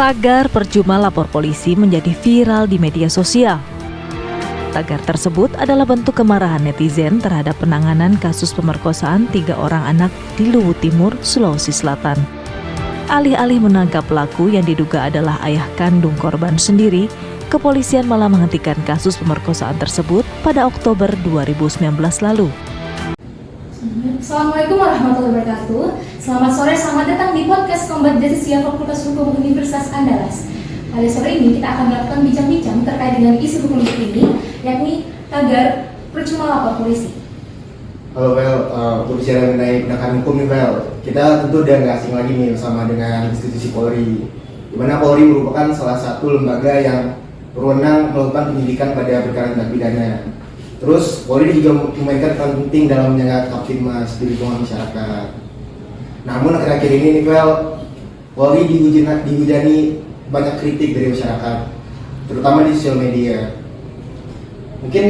Tagar percuma lapor polisi menjadi viral di media sosial. Tagar tersebut adalah bentuk kemarahan netizen terhadap penanganan kasus pemerkosaan 3 orang anak di Luwu Timur, Sulawesi Selatan. Alih-alih menangkap pelaku yang diduga adalah ayah kandung korban sendiri, kepolisian malah menghentikan kasus pemerkosaan tersebut pada Oktober 2019 lalu. Assalamualaikum warahmatullahi wabarakatuh. Selamat sore, selamat datang di podcast Kombat Jasisia Fakultas Hukum Universitas Andalas. Pada sore ini kita akan melakukan bincang-bincang terkait dengan isu hukum ini, yakni tagar percuma lapor polisi. Halo untuk bicara mengenai penegakan hukum nih kita tentu udah nggak asing lagi nih sama dengan institusi Polri, di mana Polri merupakan salah satu lembaga yang berwenang melakukan penyidikan pada perkara tindak pidana. Terus Polri juga memainkan peran penting dalam menjaga kamtibmas di lingkungan masyarakat. Namun akhir-akhir ini nih Polri dihujani banyak kritik dari masyarakat, terutama di sosial media. Mungkin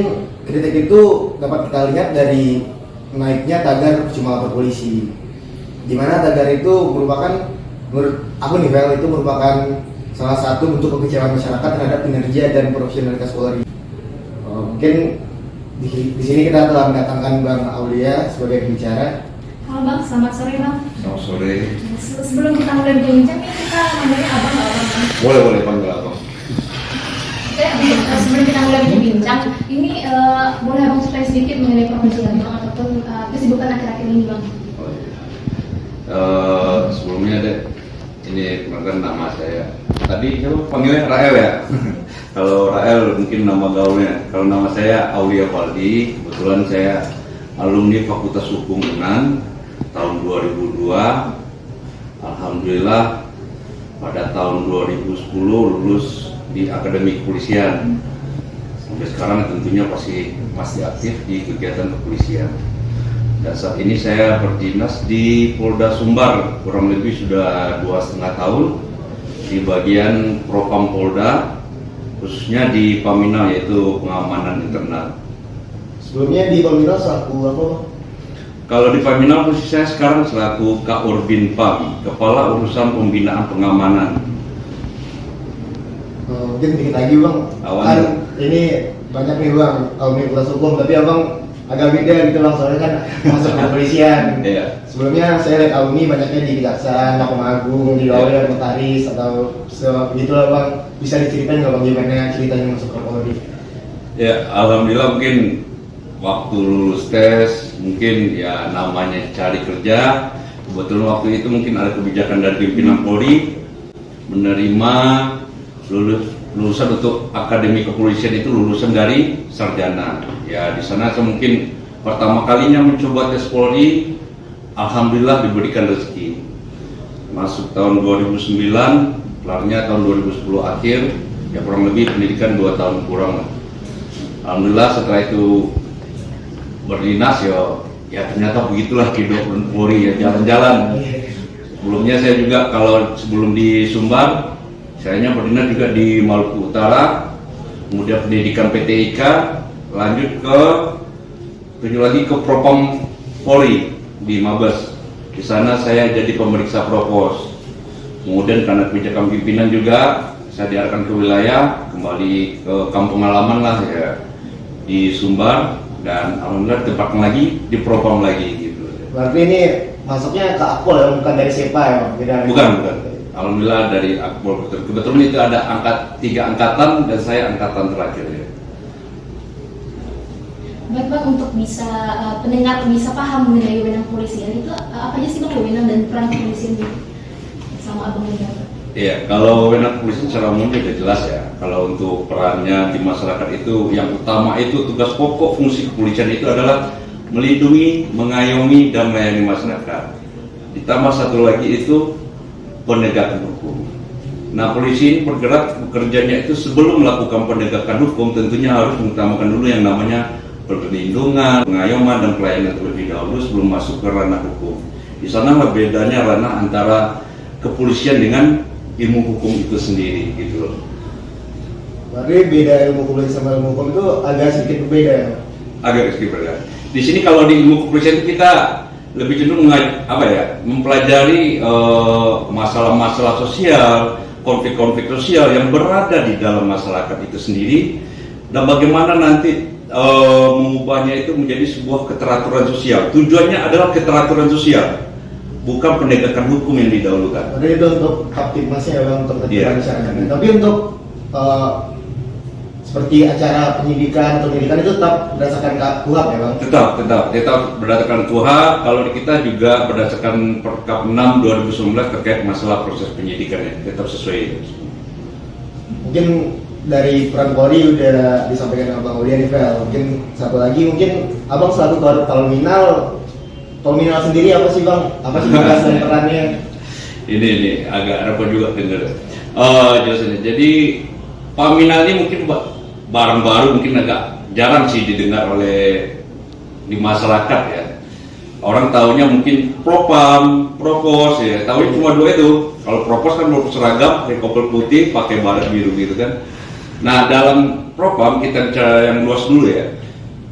kritik itu dapat kita lihat dari naiknya tagar percuma lapor polisi, di mana tagar itu merupakan, menurut aku nih itu merupakan salah satu bentuk kekecewaan masyarakat terhadap kinerja dan profesionalitas Polri. Mungkin di sini kita telah mendatangkan Bang Aulia sebagai pembicara. Halo Bang, selamat sore Bang. Selamat sore. Sebelum kita mulai berbincang, kita manggilnya Abang nggak Bang? Boleh panggil Abang. Oke, sebelum kita mulai berbincang, ini boleh Abang cerita sedikit mengenai profesi Abang ataupun kesibukan akhir-akhir ini Bang? Sebelumnya deh, ini perkenalkan nama saya. Tadi siapa panggilnya Rael ya? Kalau Rael mungkin nama gaulnya. Kalau nama saya Aulia Valdi. Kebetulan saya alumni Fakultas Hukum UNAN tahun 2002. Alhamdulillah pada tahun 2010 lulus di Akademi Kepolisian. Sampai sekarang tentunya masih aktif di kegiatan kepolisian. Dan saat ini saya berdinas di Polda Sumbar, kurang lebih sudah 2,5 tahun di bagian Propam Polda, khususnya di Paminal, yaitu pengamanan internal. Sebelumnya di Paminal selaku apa? Kalau di Paminal posisi saya sekarang selaku Kaor Binpam, Kepala Urusan Pembinaan Pengamanan. Mungkin dikit lagi Bang, kan ini banyak nih Bang, alumni Fakultas Hukum, tapi Abang agak beda gitu Bang, soalnya kan masuk ke kepolisian. Iya. Sebelumnya saya lihat alumni banyaknya di Kejaksaan, Mahkamah Agung, di lawyer, notaris, atau begitulah Bang. Bisa diceritain nggak Bang gimana ceritanya masuk ke Polri? Ya, alhamdulillah mungkin waktu lulus tes, mungkin ya namanya cari kerja. Kebetulan waktu itu mungkin ada kebijakan dari pimpinan Polri menerima lulusan untuk Akademi Kepolisian itu lulusan dari sarjana. Ya di sana saya mungkin pertama kalinya mencoba tes Polri, alhamdulillah diberikan rezeki. Masuk tahun 2009, kelarnya tahun 2010 akhir, ya kurang lebih pendidikan 2 tahun kurang. Alhamdulillah setelah itu berdinas ya ternyata begitulah kehidupan Polri, ya jalan-jalan. Sebelumnya saya juga kalau sebelum di Sumbar, saya berdinas juga di Maluku Utara, kemudian pendidikan PTIK, lanjut lagi ke Propam Polri di Mabes. Di sana saya jadi pemeriksa propos. Kemudian karena kebijakan pimpinan juga saya diarahkan ke wilayah, kembali ke kampung halaman lah ya di Sumbar, dan alhamdulillah tempatnya lagi di Propam lagi gitu. Berarti ini masuknya ke Akpol ya, bukan dari SEPA ya Bang? Bukan. Alhamdulillah dari Akpol. Kebetulan itu ada 3 angkatan dan saya angkatan terakhir ya. Baik Bang, untuk bisa pendengar bisa paham mengenai wewenang kepolisian itu apa aja sih Bang wewenang dan peran kepolisian sama Abang menjabat? Iya, kalau wewenang kepolisian secara umum sudah jelas ya. Kalau untuk perannya di masyarakat itu yang utama itu tugas pokok fungsi kepolisian itu adalah melindungi, mengayomi dan melayani masyarakat. Ditambah satu lagi itu penegakan hukum. Nah, polisi ini bergerak bekerjanya itu sebelum melakukan penegakan hukum tentunya harus mengutamakan dulu yang namanya perlindungan, pengayoman dan pelayanan terlebih dahulu sebelum masuk ke ranah hukum. Di sana bedanya ranah antara kepolisian dengan ilmu hukum itu sendiri gitu loh. Berarti beda ilmu kepolisian sama ilmu hukum itu agak sedikit berbeda ya? Agak sedikit berbeda. Di sini kalau di ilmu kepolisian itu kita lebih cenderung mempelajari masalah-masalah sosial, konflik-konflik sosial yang berada di dalam masyarakat itu sendiri, dan bagaimana nanti mengubahnya itu menjadi sebuah keteraturan sosial. Tujuannya adalah keteraturan sosial, bukan penegakan hukum yang didahulukan. Jadi itu untuk kaptimasinya Bang, untuk keteraturan masyarakat. Tapi untuk seperti acara penyidikan itu tetap berdasarkan KUHP ya Bang? Tetap berdasarkan KUHP. Kalau di kita juga berdasarkan Perkap 6 2019 terkait masalah proses penyidikannya, tetap sesuai. Mungkin dari peran Polri udah disampaikan Abang Ulian nih Vel. Mungkin satu lagi, mungkin Abang selaku Kolminal sendiri apa sih Bang? Apa sih tugas dan perannya? Ini agak repot juga dengar. Jelasnya. Jadi Paminal ini mungkin barang baru, mungkin agak jarang sih didengar oleh di masyarakat ya. Orang tahunya mungkin Propam, Propos ya. Tahunya cuma dua itu. Kalau Propos kan seragam, pakai kopel putih, pakai baret biru gitu kan. Nah, dalam Propam kita bicara yang luas dulu ya.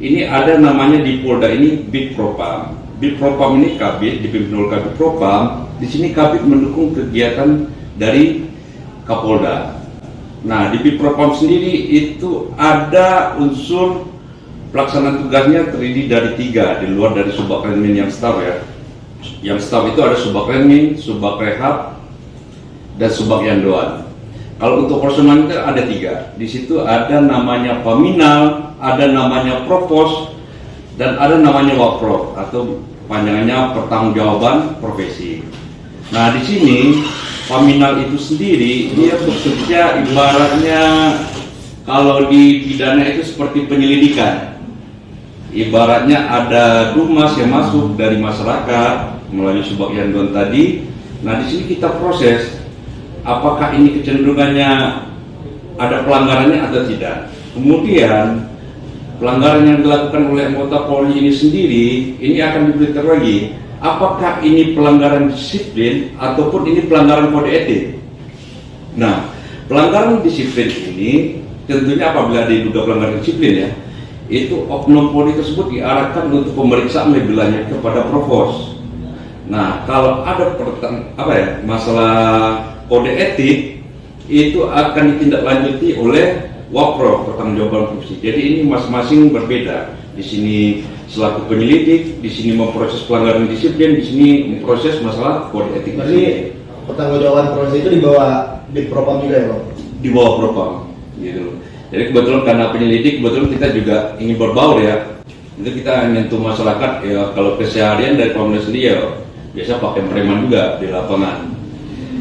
Ini ada namanya di Polda ini Bid Propam. Bid Propam ini Kabid dipimpin oleh Kabid Propam. Di sini Kabid mendukung kegiatan dari Kapolda. Nah, di Bid Propam sendiri itu ada unsur pelaksanaan tugasnya terdiri dari 3 di luar dari Subakrenmin yang staff ya. Yang staff itu ada Subakrenmin, Subakrehab, dan Subakyandoan. Kalau untuk personal itu ada 3. Di situ ada namanya Paminal, ada namanya Propos, dan ada namanya Wapro atau panjangannya pertanggungjawaban profesi. Nah, di sini Paminal itu sendiri dia bekerja ibaratnya kalau di pidana itu seperti penyelidikan. Ibaratnya ada dumas yang masuk dari masyarakat melalui Subakyandoan tadi. Nah, di sini kita proses apakah ini kecenderungannya ada pelanggarannya atau tidak. Kemudian pelanggaran yang dilakukan oleh anggota Polri ini sendiri ini akan diberikan lagi. Apakah ini pelanggaran disiplin ataupun ini pelanggaran kode etik? Nah, pelanggaran disiplin ini tentunya apabila diduga pelanggaran disiplin ya, itu oknum Polri tersebut diarahkan untuk pemeriksaan lebih lanjut kepada Provos. Nah, kalau ada masalah kode etik itu akan ditindaklanjuti oleh Wapro, pertanggungjawaban profesi. Jadi ini masing-masing berbeda. Di sini selaku penyelidik, di sini memproses pelanggaran disiplin, di sini memproses masalah kode etik. Berarti pertanggungjawaban profesi itu di bawah Bid Propam juga ya Bang? Di bawah Propam, gitu. Jadi kebetulan karena penyelidik, kebetulan kita juga ingin berbaur ya. Itu kita menyentuh masyarakat ya. Kalau keseharian dari Polres sendiri ya biasa pakai preman juga di lapangan.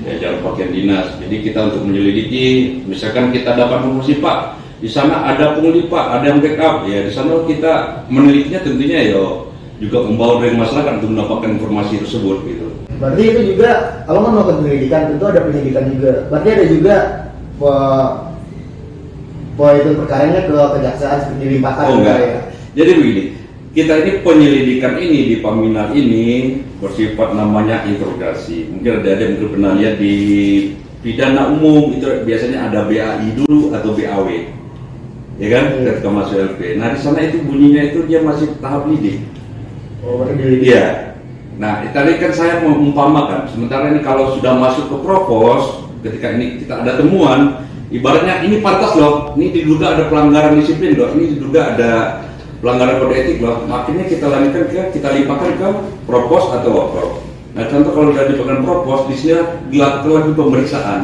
Ya, jalan pakaian dinas. Jadi kita untuk menyelidiki, misalkan kita dapat informasi Pak, di sana ada pungli Pak, ada yang backup, ya di sana kita menelitinya tentunya ya juga membawa dari masyarakat untuk mendapatkan informasi tersebut gitu. Berarti itu juga, kalau kan melakukan penyelidikan, tentu ada penyidikan juga. Berarti ada juga itu perkaranya ke kejaksaan seperti dilimpahkan. Oh enggak. Ya. Jadi begini, kita ini penyelidikan ini di Paminal ini bersifat namanya interogasi. Mungkin ada yang mungkin pernah lihat di pidana umum itu biasanya ada BAI dulu atau BAW, ya kan? Ketika masuk LP. Nah di sana itu bunyinya itu dia masih tahap lidik. Oh, berarti lidik. Iya. Nah tadi kan saya mengumpamakan. Sementara ini kalau sudah masuk ke Provos, ketika ini kita ada temuan, ibaratnya ini pantas loh. Ini diduga ada pelanggaran disiplin loh. Ini diduga ada pelanggaran kode etik loh, akhirnya kita lanjutkan kita limpahkan ke Propos atau Wapro. Nah contoh kalau sudah dilakukan Propos, di sini dilakukan lagi pemeriksaan.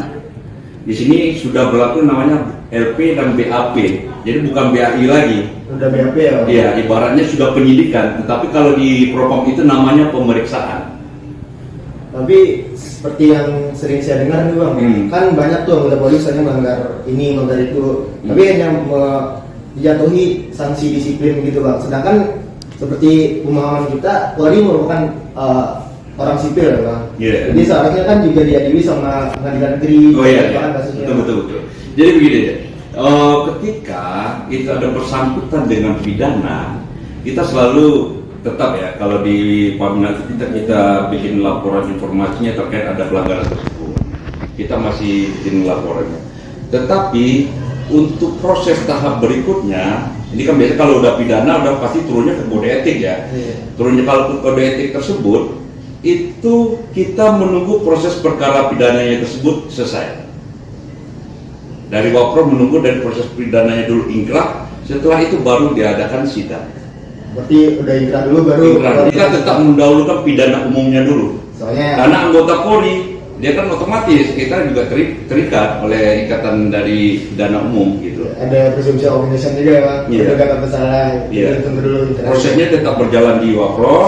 Di sini sudah berlaku namanya LP dan BAP, jadi bukan BAI lagi. Sudah BAP ya? Iya, ibaratnya sudah penyidikan, tetapi kalau di Propam itu namanya pemeriksaan. Tapi seperti yang sering saya dengar nih Bang, kan banyak tuh anggota polisi misalnya melanggar ini, melanggar itu, tapi hanya dijatuhi sanksi disiplin gitu Bang. Sedangkan seperti pemahaman kita, Polri merupakan orang sipil ya Bang. Yeah. Jadi seharusnya kan juga diadili sama pengadilan negeri. Oh iya, betul. Jadi begini ya, ketika itu ada bersangkutan dengan pidana, kita selalu tetap ya, kalau di Paminal kita bikin laporan informasinya terkait ada pelanggaran tersebut, kita masih bikin laporannya. Tetapi untuk proses tahap berikutnya, ini kan biasa kalau udah pidana udah pasti turunnya ke kode etik ya. Turunnya kalau ke kode etik tersebut, itu kita menunggu proses perkara pidananya tersebut selesai. Dari Wapro menunggu dari proses pidananya dulu ingkrah, setelah itu baru diadakan sidang. Berarti udah inkrah dulu baru. Kita tetap mendahulukan pidana umumnya dulu. Soalnya Karena anggota Polri, dia kan otomatis kita juga terikat oleh ikatan dari pidana umum gitu. ada presumpsi of innocence juga Bang. Iya. Terduga bersalah. Iya. Itu tunggu dulu inkrah. Prosesnya tetap berjalan di Wapro,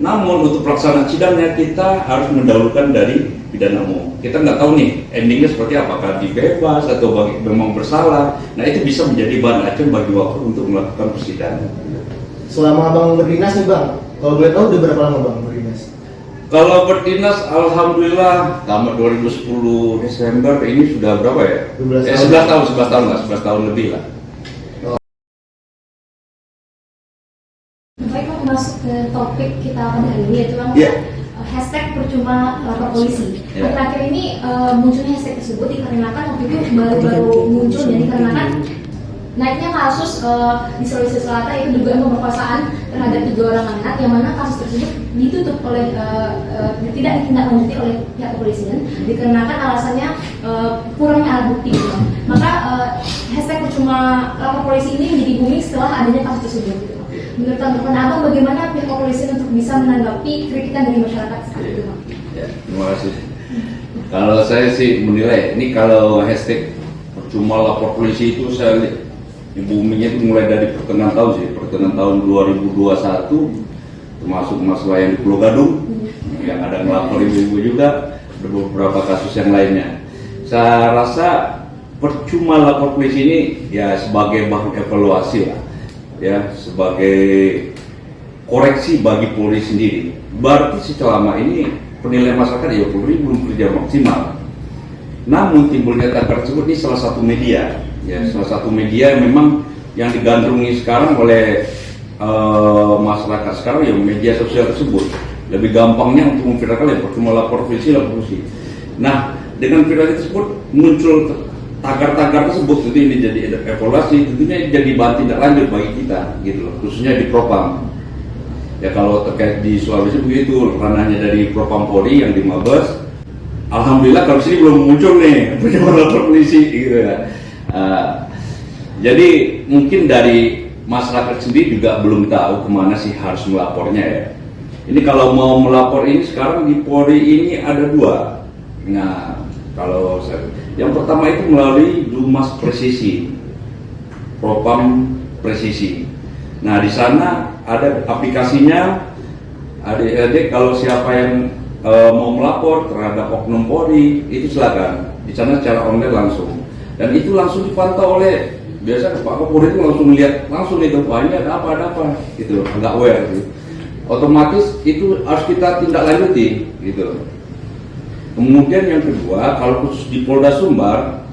namun untuk pelaksanaan sidangnya kita harus mendahulukan dari pidana umum. Kita nggak tahu nih endingnya seperti apa, apakah dibebas atau memang bersalah. Nah itu bisa menjadi bahan acuan bagi Wapro untuk melakukan persidangan. Selama Abang berdinas nih Bang, kalau boleh tahu udah berapa lama Bang berdinas? Kalau berdinas, alhamdulillah tamat 2010 Desember ini sudah berapa ya? 12 11 tahun lah, 11 tahun lebih lah. Baik, Bang, masuk ke topik kita pada hari ini yaitu Bang, Iya. hashtag percuma lapor polisi. Iya. Akhir-akhir ini munculnya hashtag tersebut dikarenakan waktu itu baru-baru muncul ya, dikarenakan naiknya kasus di Sulawesi Selatan itu dugaan pemerkosaan terhadap 3 orang anak, yang mana kasus tersebut ditutup oleh tidak ditindaklanjuti oleh pihak kepolisian dikarenakan alasannya kurangnya alat bukti gitu. Maka hashtag percuma lapor polisi ini menjadi booming setelah adanya kasus tersebut gitu. Menurut tanggapan Abang, bagaimana pihak kepolisian untuk bisa menanggapi kritikan dari masyarakat seperti itu Bang? Ya, terima kasih. Kalau saya sih menilai ini kalau hashtag percuma lapor polisi itu saya lihat di boomingnya itu mulai dari pertengahan tahun sih, pertengahan tahun 2021, termasuk masalah yang di Pulau Gadung yang ada ngelapor ibu-ibu juga, ada beberapa kasus yang lainnya. Saya rasa percuma lapor polisi ini ya sebagai bahan evaluasi lah, ya sebagai koreksi bagi Polri sendiri. Berarti selama ini penilaian masyarakat ya Polri belum kerja maksimal. Namun timbulnya tagar tersebut ini salah satu media, ya salah satu media yang memang yang digandrungi sekarang oleh masyarakat sekarang ya media sosial tersebut. Lebih gampangnya untuk memviralkan ya percuma lapor polisi, lapor polisi. Nah dengan viral tersebut muncul tagar-tagar tersebut, tentu ini jadi evaluasi, tentunya ini jadi bahan tindak lanjut bagi kita gitu loh, khususnya di Propam. Ya kalau terkait di Sulawesi begitu, ranahnya dari Propam Polri yang di Mabes. Alhamdulillah kalau sini belum muncul nih percuma lapor polisi gitu ya. Jadi mungkin dari masyarakat sendiri juga belum tahu kemana sih harus melapornya ya. Ini kalau mau melapor ini sekarang di Polri ini ada 2. Nah kalau yang pertama itu melalui Dumas Presisi, Propam Presisi. Nah di sana ada aplikasinya. Adik-adik kalau siapa yang mau melapor terhadap oknum Polri itu silakan. Di sana secara online langsung. Dan itu langsung dipantau oleh biasa Pak Kapolri itu langsung melihat langsung itu ini ada apa gitu, nggak aware gitu. Otomatis itu harus kita tindak lanjuti gitu. Kemudian yang kedua, kalau khusus di Polda Sumbar,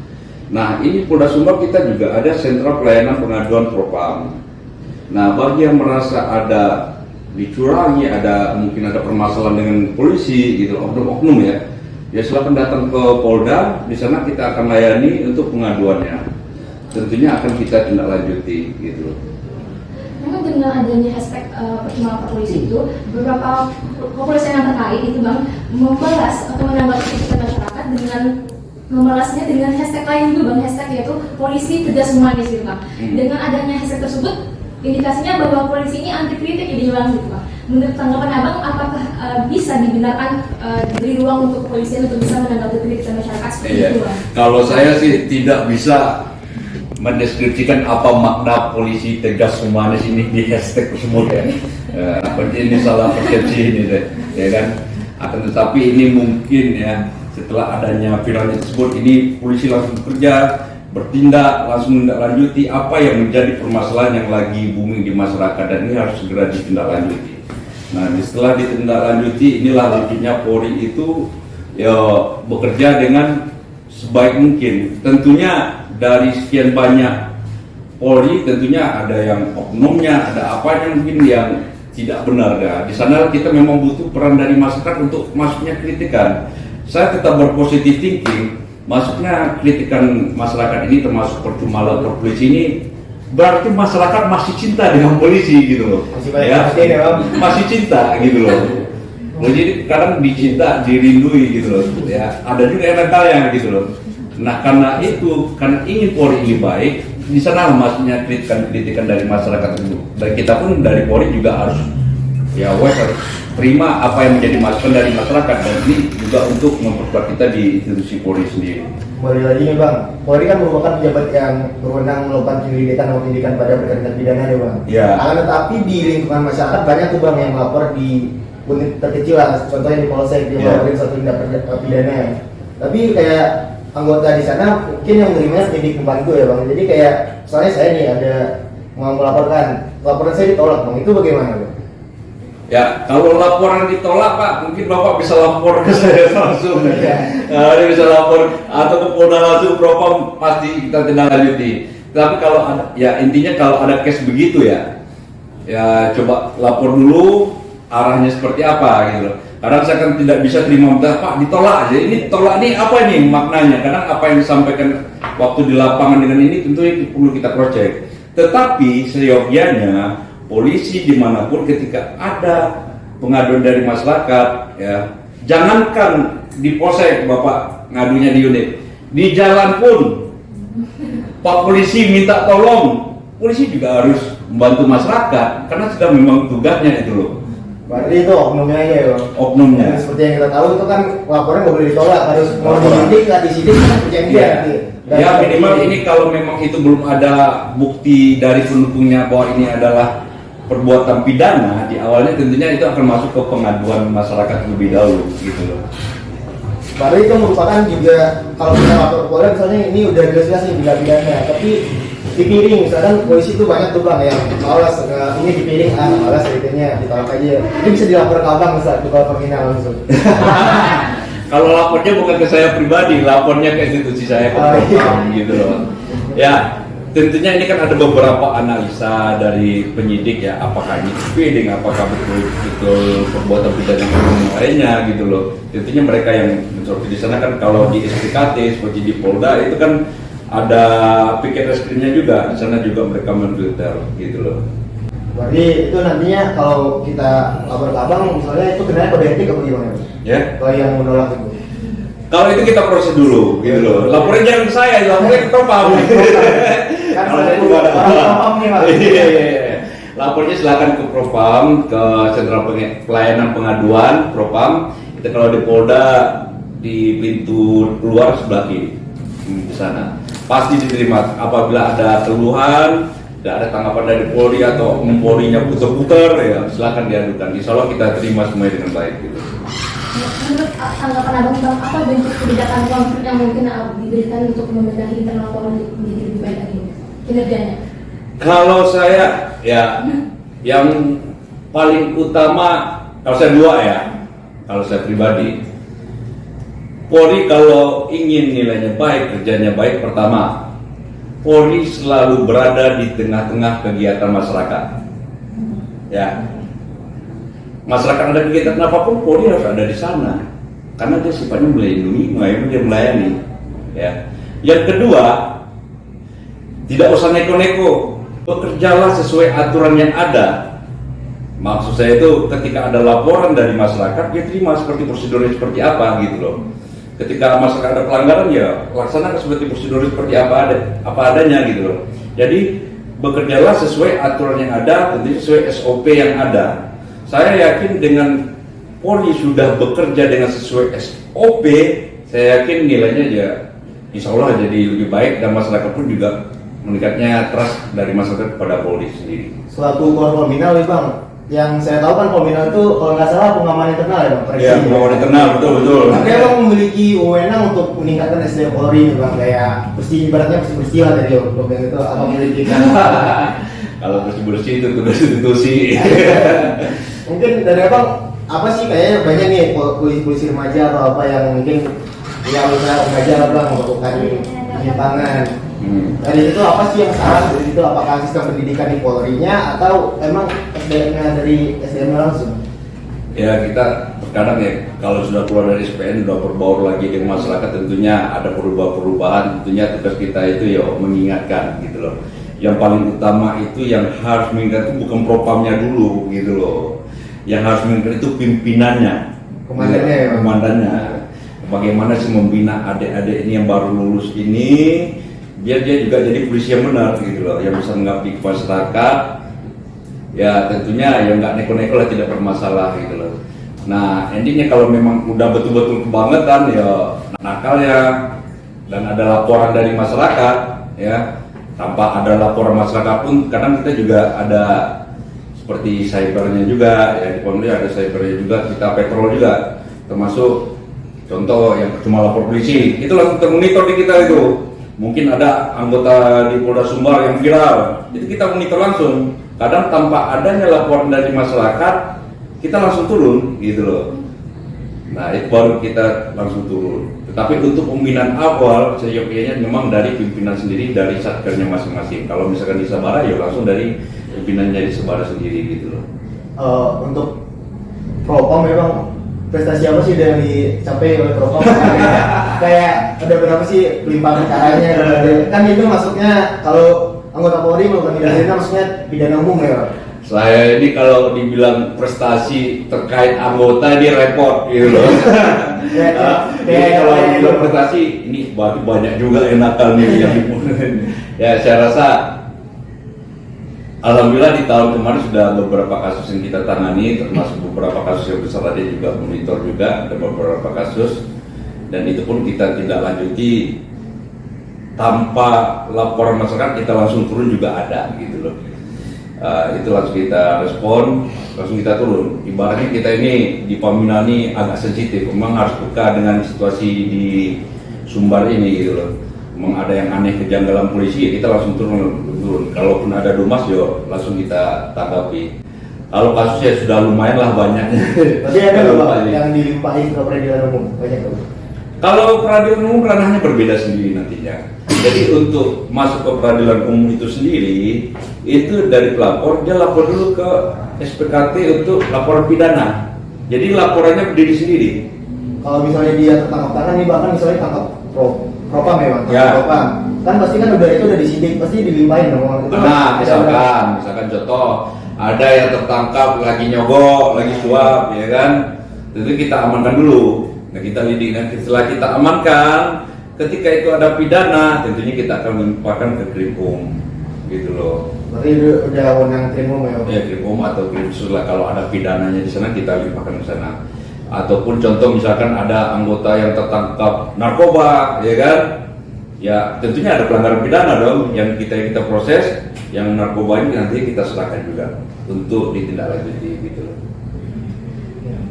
nah ini Polda Sumbar kita juga ada sentra pelayanan pengaduan Propam. Nah bagi yang merasa ada dicurangi, mungkin ada permasalahan dengan polisi gitu, oknum-oknum ya silakan datang ke Polda, di sana kita akan layani untuk pengaduannya. Tentunya akan kita tindak lanjuti gitu. Memang dengan adanya hashtag percuma lapor polisi itu, beberapa kepolisian yang terkait itu Bang membalas atau menanggapi kritikan masyarakat dengan membalasnya dengan hashtag lain juga Bang, hashtag yaitu polisi tegas humanis gitu Bang. Dengan adanya hashtag tersebut, indikasinya bahwa polisi ini anti kritik jadi Bang gitu Bang. Menurut tanggapan Abang, apakah bisa dibenarkan diberi ruang untuk kepolisian untuk bisa menanggapi kritikan masyarakat seperti itu Bang? Kalau saya sih tidak bisa mendeskripsikan apa makna polisi tegas humanis ini di hashtag tersebut ya. Ini salah persepsi ini deh, ya kan. Akan tetapi ini mungkin ya setelah adanya viralnya tersebut, ini polisi langsung bekerja, bertindak, langsung menindaklanjuti apa yang menjadi permasalahan yang lagi booming di masyarakat, dan ini harus segera ditindaklanjuti. Nah, setelah ditindaklanjuti, inilah lanjutnya Polri itu ya bekerja dengan sebaik mungkin. Tentunya dari sekian banyak Polri, tentunya ada yang oknumnya, ada apa yang mungkin yang tidak benar. Nah, di sana kita memang butuh peran dari masyarakat untuk masuknya kritikan. Saya tetap berpositif thinking, masuknya kritikan masyarakat ini termasuk percuma lapor polisi ini berarti masyarakat masih cinta dengan polisi gitu loh. Masih banyak perhatian ya Bang. Masih cinta gitu loh. Jadi kadang dicinta, dirindui gitu loh ya. Ada juga yang nakalnya gitu loh. Nah karena itu, karena ingin Polri ini baik, di sana maksudnya kritikan dari masyarakat itu. Dan kita pun dari Polri juga harus harus terima apa yang menjadi masukan dari masyarakat, dan ini juga untuk memperkuat kita di institusi Polri sendiri. Kembali lagi nih Bang, Polri kan merupakan pejabat yang berwenang melakukan penyelidikan atau penyidikan pada perkara pidana ya Bang. Ya. Akan tetapi di lingkungan masyarakat banyak tuh Bang yang melapor di unit terkecil lah, contohnya di Polsek dia melaporin suatu tindak pidana. Tapi kayak anggota di sana mungkin yang menerimanya penyidik pembantu ya Bang. Jadi kayak soalnya saya nih ada mau melaporkan, laporan saya ditolak Bang. Itu bagaimana Bang? Ya, kalau laporan ditolak Pak, mungkin Bapak bisa lapor ke saya langsung. Dia bisa lapor atau ke Polda langsung, Propam pasti kita tindak lanjuti. Tapi kalau ada, ya intinya kalau ada case begitu ya coba lapor dulu arahnya seperti apa gitu loh. Kadang saya kan tidak bisa terima mentah, Pak ditolak aja. Ini tolak ini apa nih maknanya? Kadang apa yang disampaikan waktu di lapangan dengan ini tentu perlu kita cross check. Tetapi seyogianya polisi dimanapun ketika ada pengaduan dari masyarakat, ya jangankan di polsek Bapak ngadunya di unit, di jalan pun Pak polisi minta tolong, polisi juga harus membantu masyarakat karena sudah memang tugasnya itu loh. Berarti itu oknumnya aja ya Bang. Oknumnya. Dan seperti yang kita tahu itu kan laporan nggak boleh ditolak, harus mau disidik nggak disidik kan perjanjian. Ya minimal ini kalau memang itu belum ada bukti dari pendukungnya bahwa ini adalah perbuatan pidana, di awalnya tentunya itu akan masuk ke pengaduan masyarakat lebih dahulu gitu loh. Baru itu merupakan juga kalau kita lapor ke Polda misalnya ini udah jelas-jelas nih bila pidana, tapi dipiring misalkan polisi itu banyak tuh Bang yang malas ini dipiring malas ceritanya ditolak aja. Ini bisa dilapor ke Abang misalnya ke kriminal langsung. Kalau lapornya bukan ke saya pribadi, lapornya ke institusi saya ke Propam gitu loh. Ya tentunya ini kan ada beberapa analisa dari penyidik ya, apakah ini feeding, apakah betul perbuatan pidana yang lainnya gitu loh. Tentunya mereka yang mensortir di sana kan, kalau di SPKT seperti di Polda itu kan ada piket reskrimnya juga, di sana juga mereka memfilter gitu loh. Berarti itu nantinya kalau kita lapor ke Abang misalnya itu kenanya kode etik apa gimana? Ya. Kalau yang menolak itu. Kalau itu kita proses dulu gitu loh. Laporin jangan ke saya, laporin ke Propam. Kan Kalau saya itu ada Propam nih Pak. Iya. Lapornya silakan ke Propam, ke Sentra Pelayanan Pengaduan Propam. Itu kalau di Polda di pintu keluar sebelah kiri di sana. Pasti diterima. Apabila ada keluhan, tidak ada tanggapan dari Polri atau Polrinya putar-putar, ya silakan diadukan. Insya Allah kita terima semuanya dengan baik gitu. Menurut tanggapan Abang Bang, apa bentuk kebijakan konkret yang mungkin diberikan untuk membenahi internal Polri menjadi lebih baik lagi kinerjanya? Kalau saya ya yang paling utama, kalau saya dua ya, kalau saya pribadi, Polri kalau ingin nilainya baik, kerjanya baik, pertama Polri selalu berada di tengah-tengah kegiatan masyarakat. Ya, masyarakat ada kegiatan apapun, Polri harus ada di sana, karena dia sifatnya melindungi, dia melayani. Ya. Yang kedua, tidak usah neko-neko, bekerjalah sesuai aturan yang ada. Maksud saya itu ketika ada laporan dari masyarakat, dia terima seperti prosedurnya seperti apa gitu loh. Ketika masyarakat ada pelanggaran, ya laksanakan seperti prosedur seperti apa adanya gitu loh. Jadi bekerjalah sesuai aturan yang ada, tentunya sesuai SOP yang ada. Saya yakin dengan Polri sudah bekerja dengan sesuai SOP, saya yakin nilainya ya insya Allah jadi lebih baik, dan masyarakat pun juga meningkatnya trust dari masyarakat kepada Polri sendiri. Selaku Polminal nih Bang, yang saya tahu kan Polminal itu kalau nggak salah pengaman internal ya Bang? Iya, pengaman internal, betul. Tapi Abang memiliki wewenang untuk meningkatkan SDM Polri nih Bang, kayak bersih, ibaratnya bersih lah dari dokumen itu, Abang memiliki kan? Kalau bersih itu tugas institusi. Mungkin dari Abang, apa sih kayaknya banyak nih polisi remaja atau apa yang mungkin yang bisa mengajar Bang melakukan penyimpangan. Dari itu apa sih yang salah? Dari itu apakah sistem pendidikan di Polri-nya atau emang SDM-nya dari SDM langsung? Ya kita terkadang ya kalau sudah keluar dari SPN sudah berbaur lagi dengan masyarakat, tentunya ada perubahan-perubahan. Tentunya tugas kita itu ya mengingatkan gitu loh. Yang paling utama itu yang harus mengingat itu bukan propamnya dulu gitu loh. Yang harus mengingat itu pimpinannya, Komandannya ya, Bang? Komandannya. bagaimana sih membina adik-adik ini yang baru lulus ini biar dia juga jadi polisi yang benar gitu loh, yang bisa mengabdi ke masyarakat. Ya tentunya yang nggak neko-neko lah, tidak bermasalah gitu loh. Nah endingnya kalau memang udah betul-betul kebangetan ya nakal ya, dan ada laporan dari masyarakat ya, tanpa ada laporan masyarakat pun kadang kita juga ada seperti cybernya juga ya, di Polri ada cybernya juga, kita patrol juga, termasuk contoh yang cuma lapor polisi itu langsung termonitor di kita itu. Mungkin ada anggota di Polda Sumbar yang viral, itu kita monitor langsung. Kadang tanpa adanya laporan dari masyarakat, kita langsung turun gitu loh. Nah itu baru kita langsung turun. Tetapi untuk pembinaan awal, seyogyanya memang dari pimpinan sendiri, dari satkernya masing-masing. Kalau misalkan di Sabara, ya langsung dari pimpinannya di Sabara sendiri gitu loh. Untuk Propam memang prestasi apa sih yang dicapai oleh Propam? Kayak ada berapa sih pelimpahan perkaranya? Kan itu masuknya kalau anggota Polri melakukan pidana maksudnya pidana umum ya. Saya ini kalau dibilang prestasi terkait anggota ini repot gitu loh. Jadi kalau dibilang prestasi ini banyak juga yang nakal nih yang ya saya rasa alhamdulillah di tahun kemarin sudah beberapa kasus yang kita tangani, termasuk beberapa kasus yang besar, ada juga monitor juga, ada beberapa kasus, dan itu pun kita tidak lanjuti tanpa laporan masyarakat, kita langsung turun juga ada gitu loh. Itu langsung kita respon, langsung kita turun. Ibaratnya kita ini di Pamina ini agak sensitif, memang harus peka dengan situasi di Sumbar ini gitu loh. Memang ada yang aneh kejanggalan polisi, ya kita langsung turun. Kalaupun ada dumas, yo langsung kita tanggapi. Kalau kasusnya sudah lumayan lah banyaknya. Tapi ada loh yang dilimpahin ke peradilan umum, banyak loh. Kalau peradilan umum ranahnya berbeda sendiri nantinya. Jadi untuk masuk ke peradilan umum itu sendiri, itu dari pelapor, dia lapor dulu ke SPKT untuk laporan pidana. Jadi laporannya berdiri sendiri. Kalau misalnya dia tertangkap tangan nih, bahkan misalnya tangkap Propam memang, ya. Propam kan pasti kan udah itu udah disidik, pasti dilimpahin dong. Nah, misalkan contoh ada yang tertangkap lagi nyogok, lagi suap, ya kan? Tentu kita amankan dulu. Nah, kita lidik. Nah, setelah kita amankan, ketika itu ada pidana, tentunya kita akan melimpahkan ke Krimum, gitu loh. Berarti udah wewenang Krimum ya? Ya, Krimum atau Krimsus lah, kalau ada pidananya di sana kita limpahkan ke sana. Ataupun contoh misalkan ada anggota yang tertangkap narkoba, ya kan? Ya tentunya ada pelanggaran pidana dong, yang kita proses, yang narkoba ini nanti kita serahkan juga untuk ditindaklanjuti gitu loh.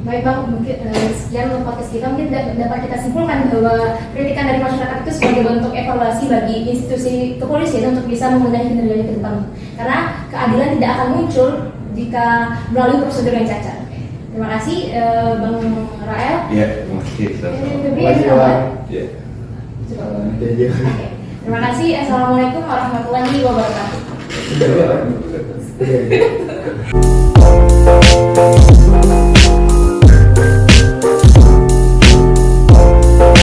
Baik Bang, mungkin sekian untuk podcast kita, mungkin dapat kita simpulkan bahwa kritikan dari masyarakat itu sebagai bentuk evaluasi bagi institusi kepolisian untuk bisa membenahi kinerjanya ke depan. Karena keadilan tidak akan muncul jika melalui prosedur yang cacat. Terima kasih Bang Rael. Iya, terima kasih. Terima kasih Bang. Iya. Terima kasih. Assalamualaikum warahmatullahi wabarakatuh. Sudah.